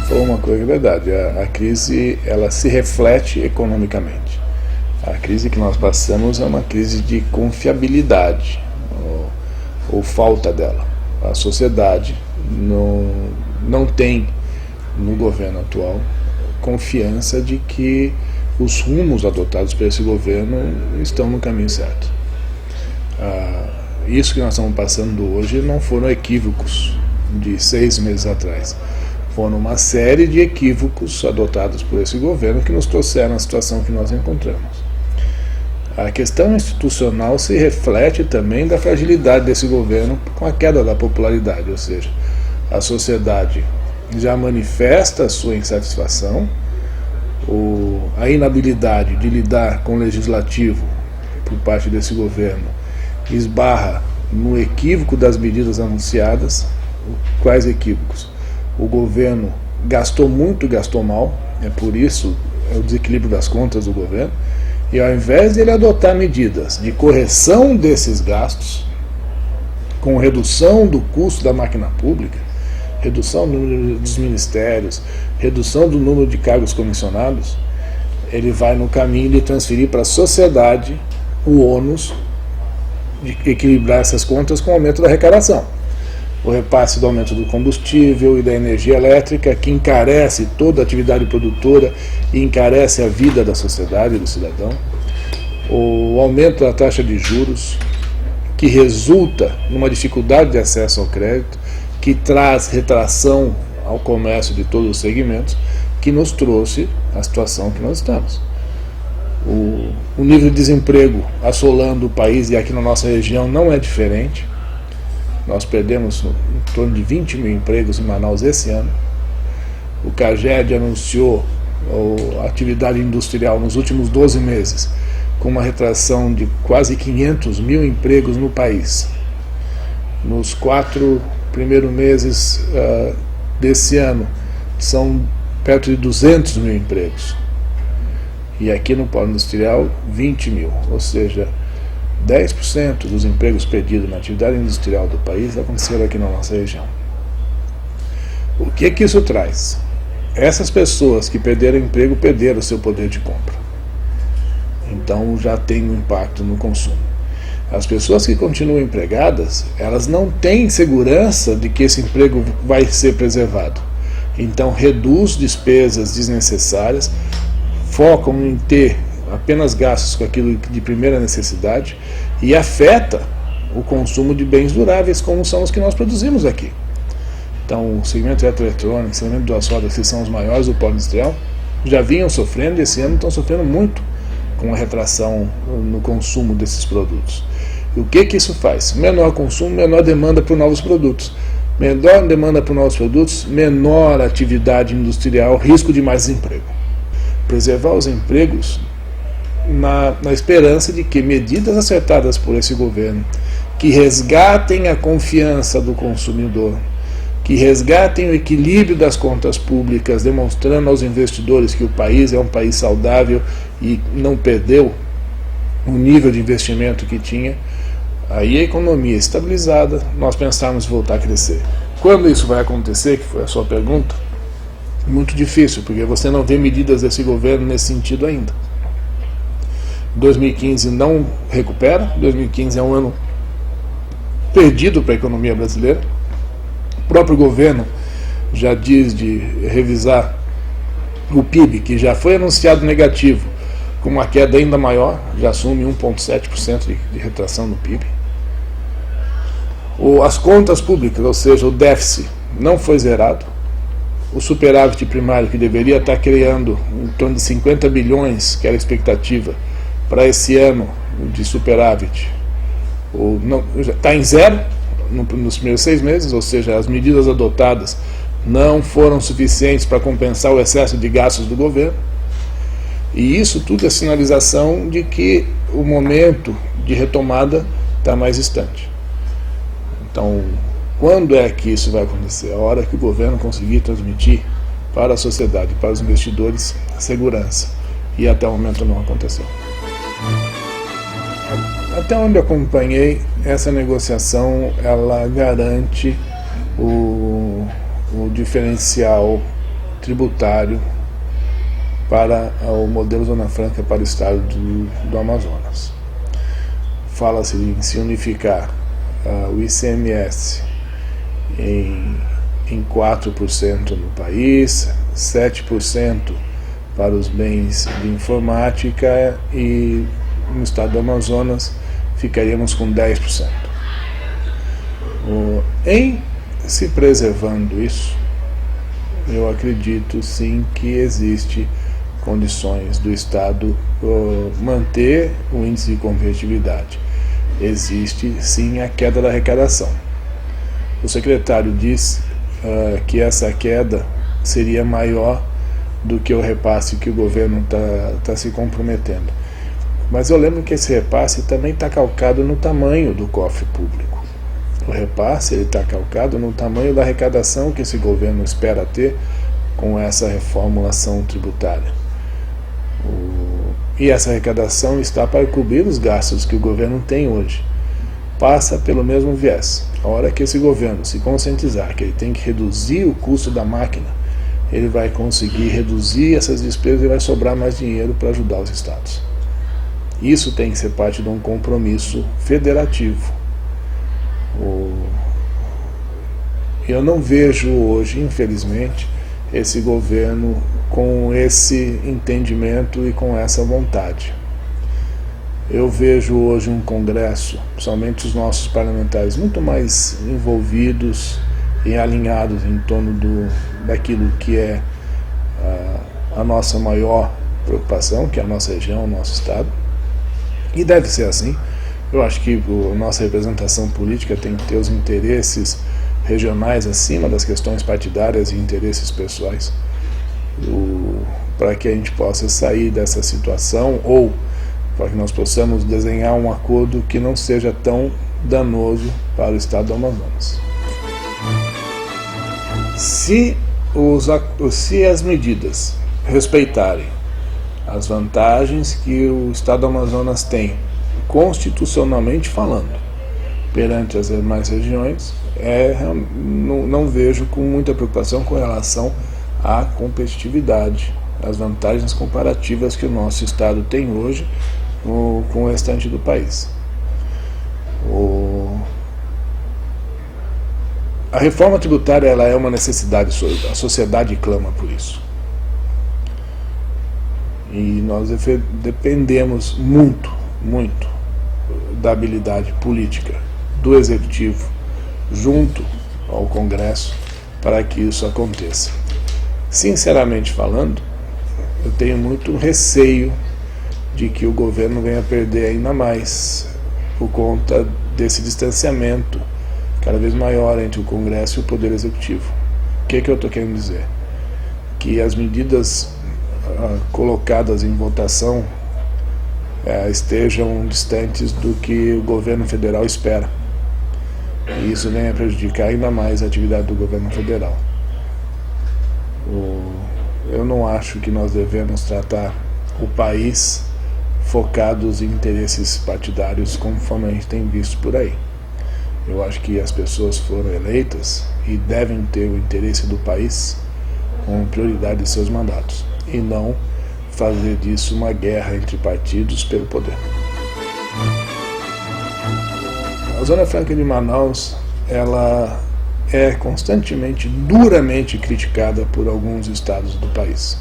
falou uma coisa que é verdade. A crise, ela se reflete economicamente. A crise que nós passamos é uma crise de confiabilidade, ou falta dela. A sociedade não tem, no governo atual, confiança de que os rumos adotados por esse governo estão no caminho certo. Isso que nós estamos passando hoje não foram equívocos de 6 meses atrás. Foram uma série de equívocos adotados por esse governo que nos trouxeram à situação que nós encontramos. A questão institucional se reflete também da fragilidade desse governo com a queda da popularidade, ou seja, a sociedade já manifesta a sua insatisfação, a inabilidade de lidar com o legislativo por parte desse governo esbarra no equívoco das medidas anunciadas. Quais equívocos? O governo gastou muito e gastou mal, por isso é o desequilíbrio das contas do governo, e ao invés de ele adotar medidas de correção desses gastos, com redução do custo da máquina pública, redução do número dos ministérios, redução do número de cargos comissionados, ele vai no caminho de transferir para a sociedade o ônus de equilibrar essas contas com o aumento da arrecadação. O repasse do aumento do combustível e da energia elétrica, que encarece toda a atividade produtora e encarece a vida da sociedade, do cidadão. O aumento da taxa de juros, que resulta numa dificuldade de acesso ao crédito, que traz retração ao comércio de todos os segmentos, que nos trouxe a situação que nós estamos. O nível de desemprego assolando o país, e aqui na nossa região não é diferente. Nós perdemos em torno de 20 mil empregos em Manaus esse ano. O CAGED anunciou a atividade industrial nos últimos 12 meses com uma retração de quase 500 mil empregos no país. Nos 4 primeiros meses desse ano, são perto de 200 mil empregos. E aqui no polo industrial, 20 mil, ou seja, 10% dos empregos perdidos na atividade industrial do país aconteceram aqui na nossa região. O que isso traz? Essas pessoas que perderam emprego perderam o seu poder de compra. Então já tem um impacto no consumo. As pessoas que continuam empregadas, elas não têm segurança de que esse emprego vai ser preservado. Então reduz despesas desnecessárias, focam em ter apenas gastos com aquilo de primeira necessidade e afeta o consumo de bens duráveis, como são os que nós produzimos aqui. Então, o segmento eletroeletrônico, o segmento de duas rodas, que são os maiores do polo industrial, já vinham sofrendo e esse ano estão sofrendo muito com a retração no consumo desses produtos. E o que isso faz? Menor consumo, menor demanda por novos produtos. Menor demanda por novos produtos, menor atividade industrial, risco de mais desemprego. Preservar os empregos na esperança de que medidas acertadas por esse governo, que resgatem a confiança do consumidor, que resgatem o equilíbrio das contas públicas, demonstrando aos investidores que o país é um país saudável e não perdeu o nível de investimento que tinha, aí a economia estabilizada, nós pensarmos em voltar a crescer. Quando isso vai acontecer, que foi a sua pergunta, muito difícil, porque você não vê medidas desse governo nesse sentido ainda. 2015 não recupera, 2015 é um ano perdido para a economia brasileira. O próprio governo já diz de revisar o PIB, que já foi anunciado negativo, com uma queda ainda maior, já assume 1,7% de retração no PIB. As contas públicas, ou seja, o déficit, não foi zerado. O superávit primário, que deveria estar criando em torno de 50 bilhões, que era a expectativa para esse ano de superávit, está em zero nos primeiros 6 meses, ou seja, as medidas adotadas não foram suficientes para compensar o excesso de gastos do governo. E isso tudo é sinalização de que o momento de retomada está mais distante. Então, quando é que isso vai acontecer? A hora que o governo conseguir transmitir para a sociedade, para os investidores, segurança. E até o momento não aconteceu. Até onde acompanhei, essa negociação ela garante o diferencial tributário para o modelo Zona Franca para o estado do Amazonas. Fala-se em se unificar o ICMS em 4% no país, 7% para os bens de informática, e no estado do Amazonas ficaríamos com 10%. Em se preservando isso, eu acredito sim que existe condições do Estado manter o índice de competitividade. Existe sim a queda da arrecadação. O secretário diz que essa queda seria maior do que o repasse que o governo está se comprometendo. Mas eu lembro que esse repasse também está calcado no tamanho do cofre público. O repasse está calcado no tamanho da arrecadação que esse governo espera ter com essa reformulação tributária. E essa arrecadação está para cobrir os gastos que o governo tem hoje. Passa pelo mesmo viés. A hora que esse governo se conscientizar que ele tem que reduzir o custo da máquina, ele vai conseguir reduzir essas despesas e vai sobrar mais dinheiro para ajudar os estados. Isso tem que ser parte de um compromisso federativo. Eu não vejo hoje, infelizmente, esse governo com esse entendimento e com essa vontade. Eu vejo hoje um Congresso, somente os nossos parlamentares, muito mais envolvidos e alinhados em torno daquilo que é a nossa maior preocupação, que é a nossa região, o nosso estado. E deve ser assim. Eu acho que a nossa representação política tem que ter os interesses regionais acima das questões partidárias e interesses pessoais, para que a gente possa sair dessa situação, ou para que nós possamos desenhar um acordo que não seja tão danoso para o estado do Amazonas. Se as medidas respeitarem as vantagens que o estado do Amazonas tem, constitucionalmente falando, perante as demais regiões, não vejo com muita preocupação com relação à competitividade, às vantagens comparativas que o nosso estado tem hoje com o restante do país. A reforma tributária ela é uma necessidade, a sociedade clama por isso. E nós dependemos muito da habilidade política do Executivo junto ao Congresso para que isso aconteça. Sinceramente falando, eu tenho muito receio de que o governo venha perder ainda mais por conta desse distanciamento cada vez maior entre o Congresso e o Poder Executivo. O que eu estou querendo dizer? Que as medidas colocadas em votação estejam distantes do que o governo federal espera. E isso venha prejudicar ainda mais a atividade do governo federal. Eu não acho que nós devemos tratar o país focados em interesses partidários, conforme a gente tem visto por aí. Eu acho que as pessoas foram eleitas e devem ter o interesse do país como prioridade de seus mandatos, e não fazer disso uma guerra entre partidos pelo poder. A Zona Franca de Manaus, ela é constantemente, duramente criticada por alguns estados do país.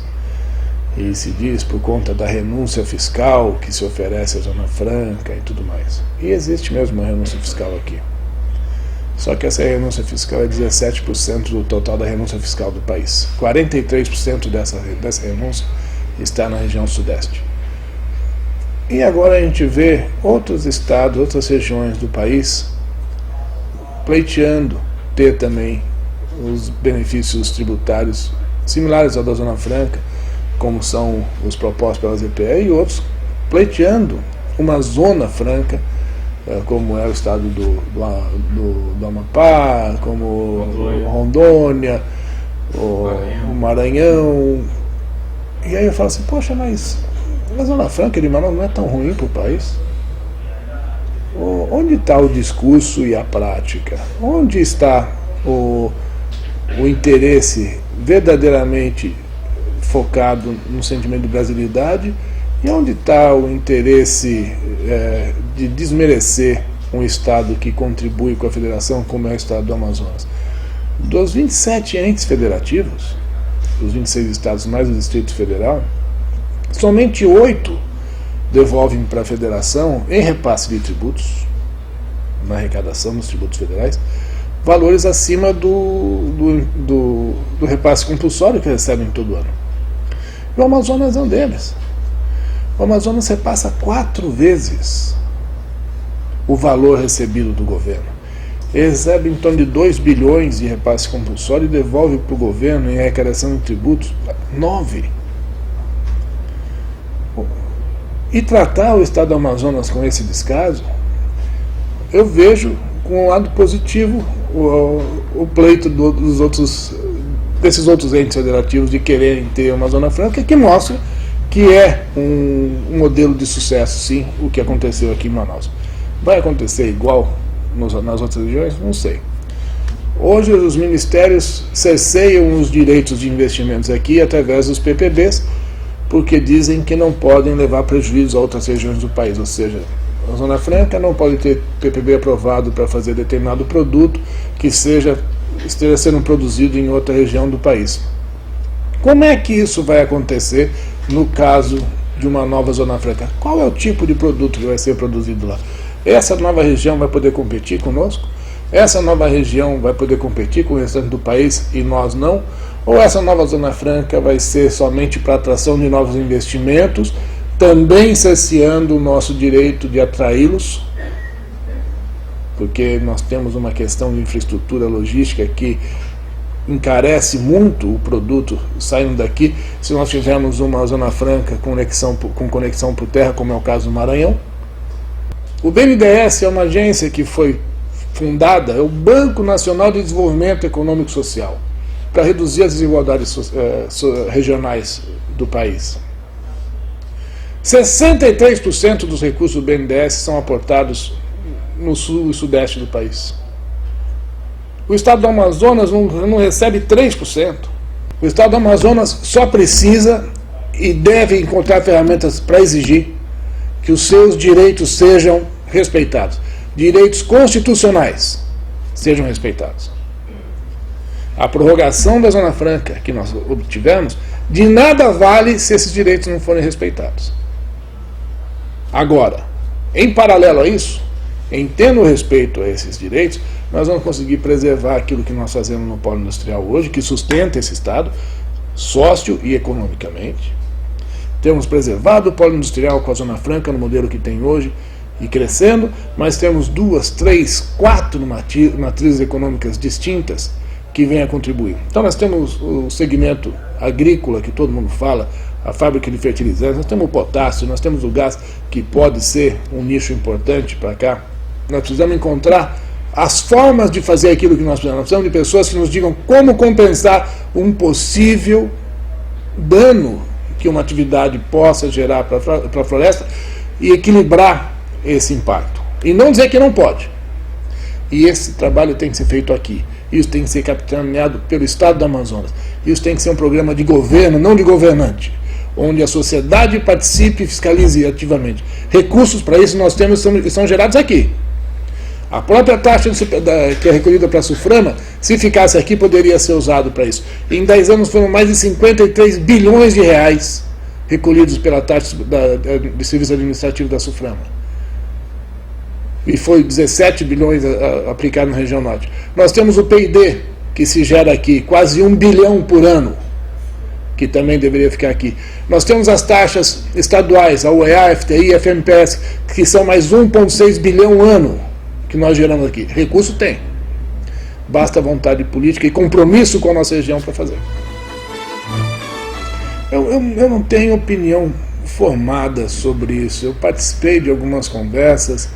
E se diz por conta da renúncia fiscal que se oferece à Zona Franca e tudo mais. E existe mesmo uma renúncia fiscal aqui. Só que essa renúncia fiscal é 17% do total da renúncia fiscal do país. 43% dessa renúncia está na região sudeste. E agora a gente vê outros estados, outras regiões do país pleiteando ter também os benefícios tributários similares ao da Zona Franca, como são os propostos pela ZPE, e outros pleiteando uma Zona Franca, como é o estado do Amapá, como Rondônia, o Maranhão. E aí eu falo assim, poxa, mas a Zona Franca de Manaus não é tão ruim para o país? Onde está o discurso e a prática? Onde está o interesse verdadeiramente focado no sentimento de brasilidade, e onde está o interesse de desmerecer um Estado que contribui com a federação, como é o Estado do Amazonas. Dos 27 entes federativos, os 26 estados mais o Distrito Federal, somente 8 devolvem para a federação, em repasse de tributos, na arrecadação dos tributos federais, valores acima do repasse compulsório que recebem todo ano. E o Amazonas é um deles. O Amazonas repassa 4 vezes o valor recebido do governo. Ele recebe em torno de 2 bilhões de repasse compulsório e devolve para o governo em arrecadação de tributos 9. E tratar o Estado do Amazonas com esse descaso, eu vejo com um lado positivo o pleito desses outros entes federativos de quererem ter uma Zona Franca, que mostra que é um modelo de sucesso, sim, o que aconteceu aqui em Manaus. Vai acontecer igual nas outras regiões? Não sei. Hoje os ministérios cerceiam os direitos de investimentos aqui através dos PPBs, porque dizem que não podem levar prejuízo a outras regiões do país, ou seja, a Zona Franca não pode ter PPB aprovado para fazer determinado produto que esteja sendo produzido em outra região do país. Como é que isso vai acontecer no caso de uma nova Zona Franca? Qual é o tipo de produto que vai ser produzido lá? Essa nova região vai poder competir conosco? Essa nova região vai poder competir com o restante do país e nós não? Ou essa nova Zona Franca vai ser somente para atração de novos investimentos, também cerceando o nosso direito de atraí-los? Porque nós temos uma questão de infraestrutura logística que encarece muito o produto saindo daqui, se nós tivermos uma Zona Franca com conexão por terra, como é o caso do Maranhão. O BNDES é uma agência que foi fundada, é o Banco Nacional de Desenvolvimento Econômico e Social, para reduzir as desigualdades regionais do país. 63% dos recursos do BNDES são aportados no sul e sudeste do país. O Estado do Amazonas não recebe 3%. O Estado do Amazonas só precisa e deve encontrar ferramentas para exigir que os seus direitos sejam respeitados. Direitos constitucionais sejam respeitados. A prorrogação da Zona Franca que nós obtivemos, de nada vale se esses direitos não forem respeitados. Agora, em paralelo a isso, em tendo respeito a esses direitos, nós vamos conseguir preservar aquilo que nós fazemos no polo industrial hoje, que sustenta esse Estado, sócio e economicamente. Temos preservado o polo industrial com a Zona Franca no modelo que tem hoje e crescendo, mas temos 2, 3, 4 matrizes econômicas distintas que vêm a contribuir. Então nós temos o segmento agrícola, que todo mundo fala, a fábrica de fertilizantes, nós temos o potássio, nós temos o gás, que pode ser um nicho importante para cá. Nós precisamos encontrar as formas de fazer aquilo que nós precisamos. Nós precisamos de pessoas que nos digam como compensar um possível dano que uma atividade possa gerar para a floresta e equilibrar esse impacto. E não dizer que não pode. E esse trabalho tem que ser feito aqui. Isso tem que ser capitaneado pelo Estado do Amazonas. Isso tem que ser um programa de governo, não de governante, onde a sociedade participe e fiscalize ativamente. Recursos para isso nós temos e são gerados aqui. A própria taxa que é recolhida para a SUFRAMA, se ficasse aqui, poderia ser usado para isso. Em 10 anos foram mais de 53 bilhões de reais recolhidos pela taxa de serviço administrativo da SUFRAMA. E foi 17 bilhões aplicado na região norte. Nós temos o PID, que se gera aqui, quase 1 bilhão por ano, que também deveria ficar aqui. Nós temos as taxas estaduais, a UEA, a FTI, a FMPS, que são mais 1,6 bilhão ano que nós geramos aqui. Recurso tem. Basta vontade política e compromisso com a nossa região para fazer. Eu não tenho opinião formada sobre isso. Eu participei de algumas conversas.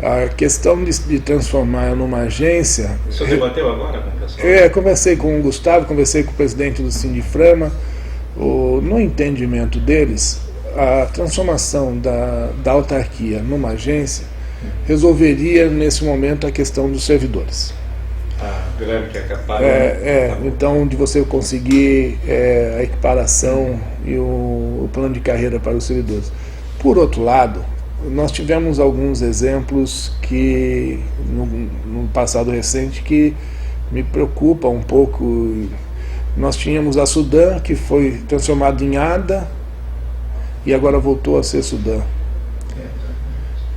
A questão de transformar numa agência... O senhor debateu agora com o pessoal? Conversei com o Gustavo, conversei com o presidente do Sindiframa. No entendimento deles, a transformação da autarquia numa agência resolveria nesse momento a questão dos servidores. A greve que acaparam. Então, de você conseguir a equiparação e o plano de carreira para os servidores. Por outro lado, nós tivemos alguns exemplos que no passado recente que me preocupa um pouco. Nós tínhamos a Sudã, que foi transformada em ADA e agora voltou a ser Sudã.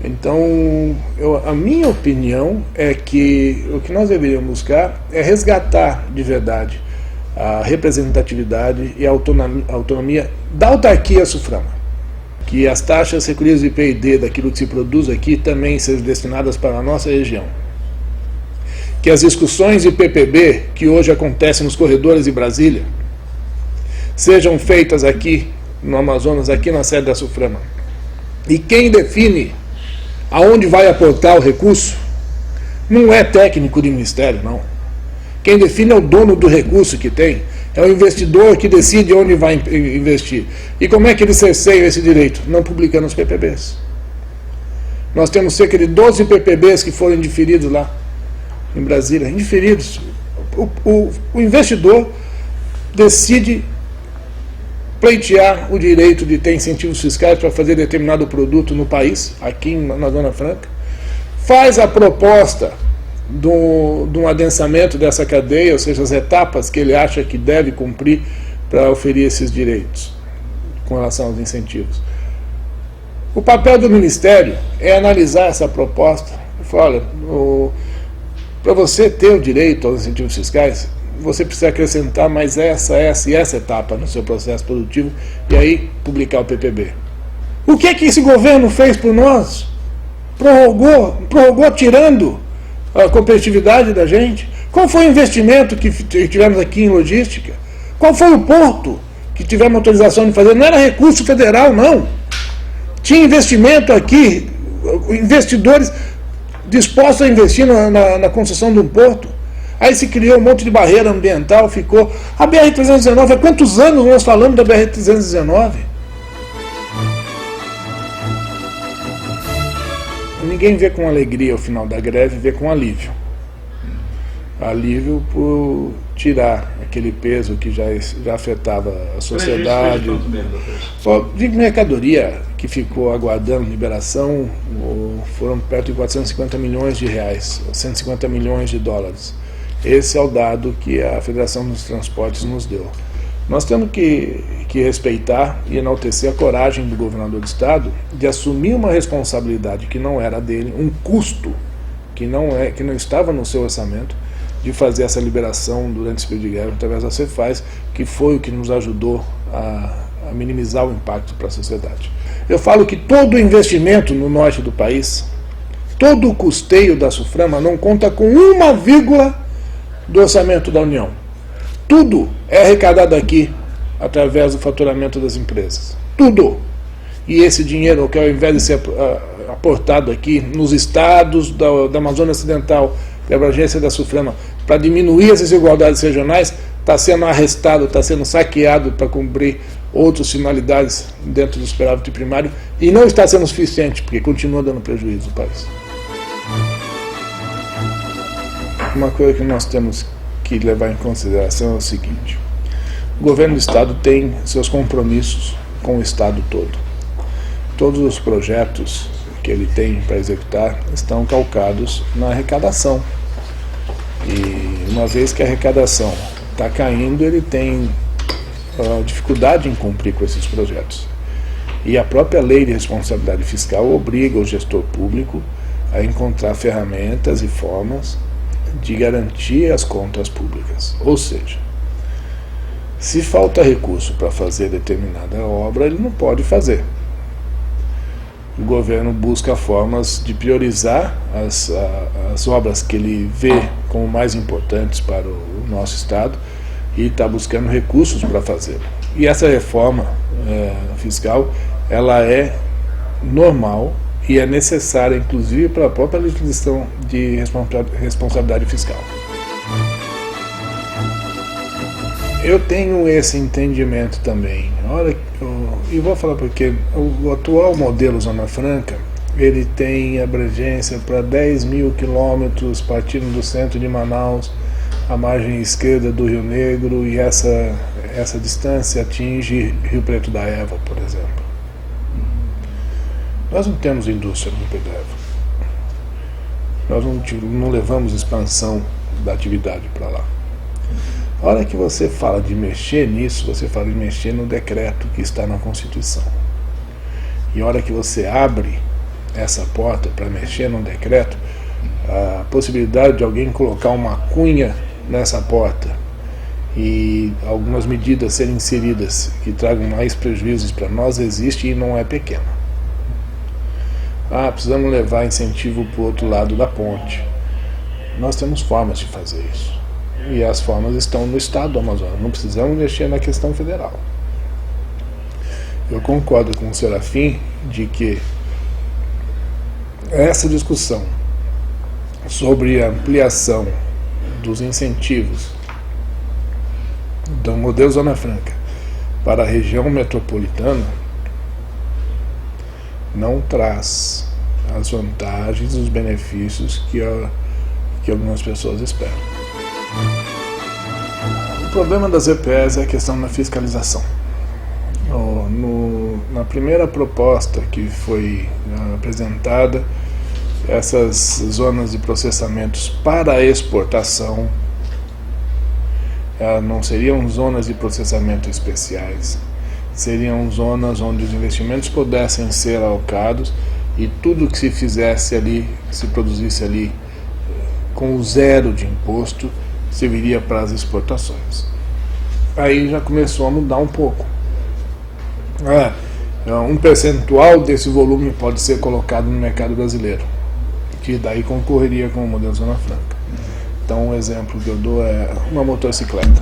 Então, a minha opinião é que o que nós deveríamos buscar é resgatar de verdade a representatividade e a autonomia da autarquia SUFRAMA. Que as taxas recolhidas de PID daquilo que se produz aqui também sejam destinadas para a nossa região. Que as discussões de PPB, que hoje acontecem nos corredores de Brasília, sejam feitas aqui no Amazonas, aqui na sede da SUFRAMA. E quem define aonde vai aportar o recurso não é técnico de ministério, não. Quem define é o dono do recurso que tem, é o investidor que decide onde vai investir. E como é que ele cerceia esse direito? Não publicando os PPBs. Nós temos cerca de 12 PPBs que foram indiferidos lá em Brasília, indiferidos. O investidor decide pleitear o direito de ter incentivos fiscais para fazer determinado produto no país, aqui na Zona Franca, faz a proposta de um adensamento dessa cadeia, ou seja, as etapas que ele acha que deve cumprir para oferir esses direitos com relação aos incentivos. O papel do Ministério é analisar essa proposta e falar, olha, para você ter o direito aos incentivos fiscais, você precisa acrescentar mais essa e essa etapa no seu processo produtivo e aí publicar o PPB. O que é que esse governo fez por nós? Prorrogou tirando a competitividade da gente? Qual foi o investimento que tivemos aqui em logística? Qual foi o porto que tivemos autorização de fazer? Não era recurso federal, não. Tinha investimento aqui, investidores dispostos a investir na construção de um porto. Aí se criou um monte de barreira ambiental, ficou... A BR-319, há quantos anos nós falamos da BR-319? Ninguém vê com alegria o final da greve, vê com alívio. Alívio por tirar aquele peso que já afetava a sociedade. De mercadoria que ficou aguardando liberação, foram perto de 450 milhões de reais, 150 milhões de dólares. Esse é o dado que a Federação dos Transportes nos deu. Nós temos que respeitar e enaltecer a coragem do governador do estado de assumir uma responsabilidade que não era dele, um custo que não estava no seu orçamento, de fazer essa liberação durante esse período de greve através da Cefaz, que foi o que nos ajudou a minimizar o impacto para a sociedade. Eu falo que todo o investimento no norte do país, todo o custeio da SUFRAMA não conta com 1,1% do orçamento da União. Tudo é arrecadado aqui através do faturamento das empresas. Tudo. E esse dinheiro, que ao invés de ser aportado aqui nos estados da Amazônia Ocidental, da abrangência da SUFRAMA, para diminuir as desigualdades regionais, está sendo arrestado, está sendo saqueado para cumprir outras finalidades dentro do superávit primário e não está sendo suficiente, porque continua dando prejuízo ao país. Uma coisa que nós temos que levar em consideração é o seguinte: o governo do estado tem seus compromissos com o estado todo. Todos os projetos que ele tem para executar estão calcados na arrecadação. E uma vez que a arrecadação está caindo, ele tem dificuldade em cumprir com esses projetos. E a própria lei de responsabilidade fiscal obriga o gestor público a encontrar ferramentas e formas de garantir as contas públicas. Ou seja, se falta recurso para fazer determinada obra, ele não pode fazer. O governo busca formas de priorizar as obras que ele vê como mais importantes para o nosso estado e está buscando recursos para fazê-lo. E essa reforma fiscal, ela é normal e é necessária, inclusive, para a própria legislação de responsabilidade fiscal. Eu tenho esse entendimento também. Olha, e vou falar porque o atual modelo Zona Franca, ele tem abrangência para 10 mil quilômetros, partindo do centro de Manaus, à margem esquerda do Rio Negro, e essa distância atinge Rio Preto da Eva, por exemplo. Nós não temos indústria no Rio Preto da Eva. Nós não levamos expansão da atividade para lá. A hora que você fala de mexer nisso, você fala de mexer no decreto que está na Constituição. E a hora que você abre essa porta para mexer no decreto, a possibilidade de alguém colocar uma cunha nessa porta e algumas medidas serem inseridas que tragam mais prejuízos para nós existe e não é pequena. Precisamos levar incentivo para o outro lado da ponte. Nós temos formas de fazer isso. E as formas estão no estado do Amazonas. Não precisamos mexer na questão federal. Eu concordo com o Serafim de que essa discussão sobre a ampliação dos incentivos do modelo Zona Franca para a região metropolitana não traz as vantagens e os benefícios que algumas pessoas esperam. O problema das EPEs é a questão da fiscalização. Na primeira proposta que foi apresentada, essas zonas de processamentos para exportação não seriam zonas de processamento especiais, seriam zonas onde os investimentos pudessem ser alocados e tudo que se fizesse ali, que se produzisse ali com zero de imposto, serviria para as exportações. Aí já começou a mudar um pouco. Um percentual desse volume pode ser colocado no mercado brasileiro, que daí concorreria com o modelo Zona Franca. Então, um exemplo que eu dou é uma motocicleta.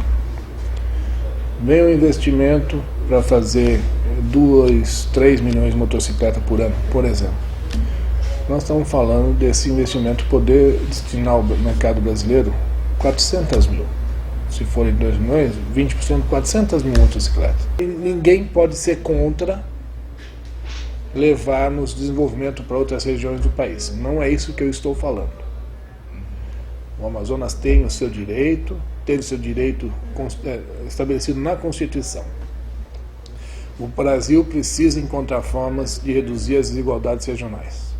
Vem um investimento para fazer 2, 3 milhões de motocicletas por ano, por exemplo. Nós estamos falando desse investimento poder destinar ao mercado brasileiro 400 mil. Se forem 2 milhões, 20%, 400 mil motocicletas. E ninguém pode ser contra levarmos desenvolvimento para outras regiões do país. Não é isso que eu estou falando. O Amazonas tem o seu direito estabelecido na Constituição. O Brasil precisa encontrar formas de reduzir as desigualdades regionais.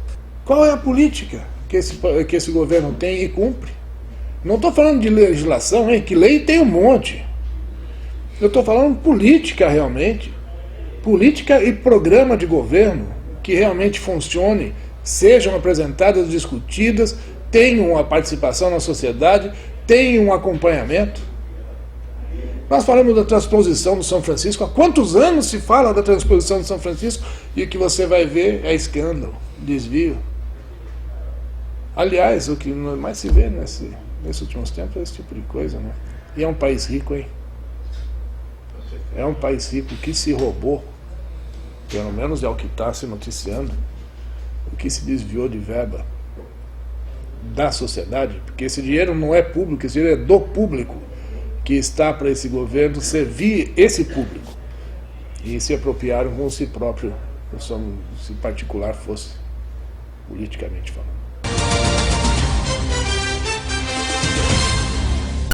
Qual é a política que esse governo tem e cumpre? Não estou falando de legislação, que lei tem um monte. Eu estou falando política realmente. Política e programa de governo que realmente funcione, sejam apresentadas, discutidas, tenham a participação na sociedade, tenham um acompanhamento. Nós falamos da transposição do São Francisco. Há quantos anos se fala da transposição do São Francisco e o que você vai ver é escândalo, desvio. Aliás, o que mais se vê nesses últimos tempos é esse tipo de coisa, né? E é um país rico, hein? É um país rico que se roubou, pelo menos é o que está se noticiando, o que se desviou de verba da sociedade, porque esse dinheiro não é público, esse dinheiro é do público, que está para esse governo servir esse público. E se apropriaram como se próprio, se particular fosse, politicamente falando.